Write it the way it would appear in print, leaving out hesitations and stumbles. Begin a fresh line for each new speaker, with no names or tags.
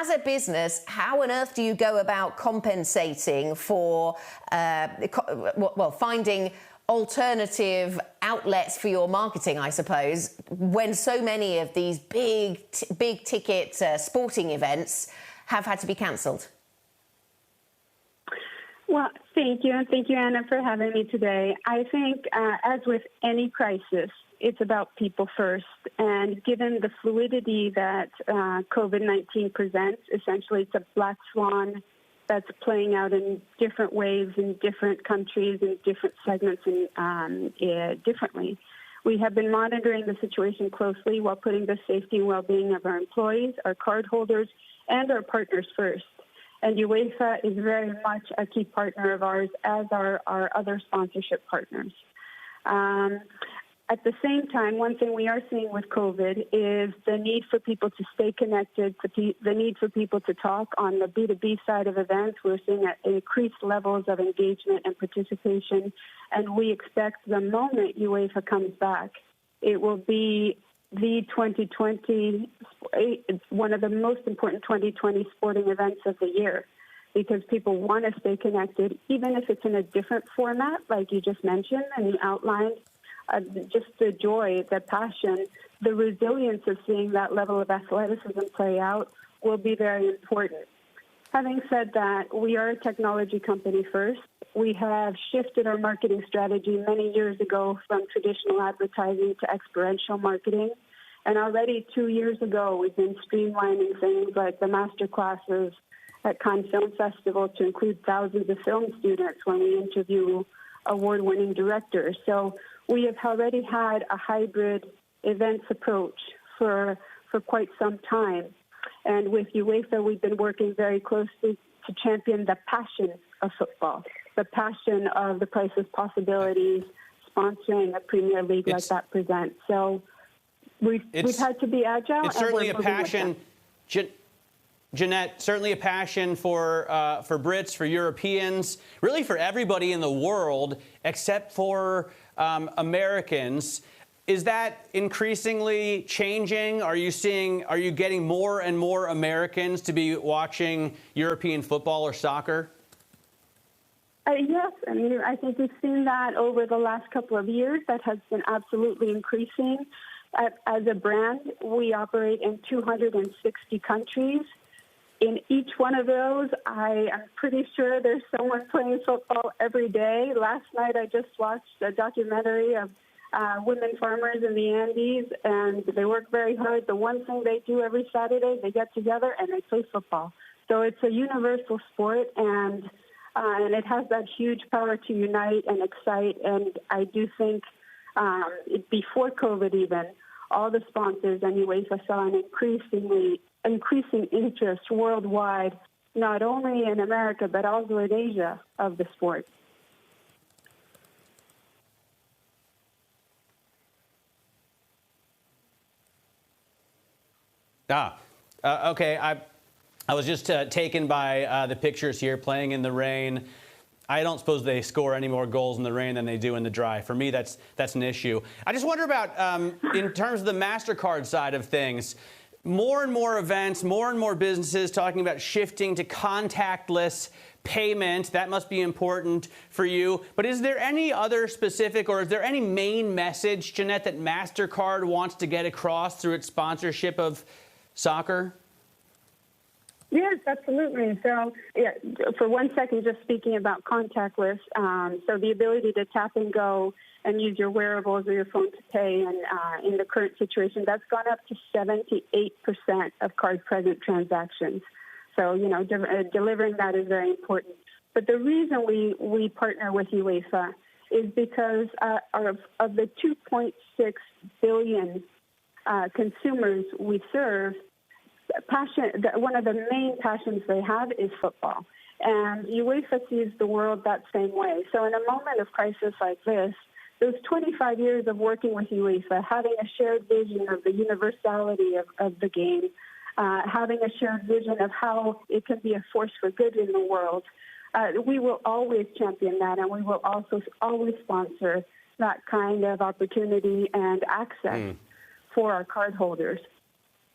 As a business, how on earth do you go about compensating for, finding alternative outlets for your marketing, I suppose, when so many of these big ticket sporting events have had to be cancelled?
Well, thank you. And thank you, Anna, for having me today. I think, as with any crisis, it's about people first. And given the fluidity that COVID-19 presents, essentially it's a black swan that's playing out in different waves in different countries and different segments and differently. We have been monitoring the situation closely while putting the safety and well-being of our employees, our cardholders, and our partners first. And UEFA is very much a key partner of ours, as are our other sponsorship partners. At the same time, one thing we are seeing with COVID is the need for people to stay connected, the need for people to talk. On the B2B side of events, we're seeing increased levels of engagement and participation, and we expect the moment UEFA comes back, it will be the 2020, one of the most important 2020 sporting events of the year, because people want to stay connected, even if it's in a different format, like you just mentioned and you outlined. Just the joy, the passion, the resilience of seeing that level of athleticism play out will be very important. Having said that, we are a technology company first. We have shifted our marketing strategy many years ago from traditional advertising to experiential marketing. And already 2 years ago, we've been streamlining things like the master classes at Cannes Film Festival to include thousands of film students when we interview award-winning directors. So we have already had a hybrid events approach for quite some time. And with UEFA, we've been working very closely to champion the passion of football, the passion of the priceless possibilities, sponsoring a Premier League like that presents. So we've had to be agile.
It's certainly a passion, Jeannette, certainly a passion for Brits, for Europeans, really for everybody in the world except for Americans. Is that increasingly changing? Are you getting more and more Americans to be watching European football or soccer?
Yes, I mean, I think we've seen that over the last couple of years. That has been absolutely increasing. As a brand, we operate in 260 countries. In each one of those, I am pretty sure there's someone playing football every day. Last night, I just watched a documentary of women farmers in the Andes, and they work very hard. The one thing they do every Saturday, they get together and they play football. So it's a universal sport, and it has that huge power to unite and excite. And I do think before COVID even, all the sponsors and UEFA saw an increasing interest worldwide, not only in America, but also in Asia, of the sport.
Okay. I was just taken by the pictures here, playing in the rain. I don't suppose they score any more goals in the rain than they do in the dry. For me, that's an issue. I just wonder about, in terms of the Mastercard side of things, more and more events, more and more businesses talking about shifting to contactless payment. That must be important for you. But is there any other specific, or is there any main message, Jeannette, that Mastercard wants to get across through its sponsorship of soccer?
Yes, absolutely. So, yeah, for 1 second, just speaking about contactless, so the ability to tap and go and use your wearables or your phone to pay, and in the current situation, that's gone up to 78% of card-present transactions. So, delivering that is very important. But the reason we partner with UEFA is because of the 2.6 billion consumers we serve, one of the main passions they have is football. And UEFA sees the world that same way. So in a moment of crisis like this, those 25 years of working with UEFA, having a shared vision of the universality of the game, having a shared vision of how it can be a force for good in the world, we will always champion that, and we will also always sponsor that kind of opportunity and access for our cardholders.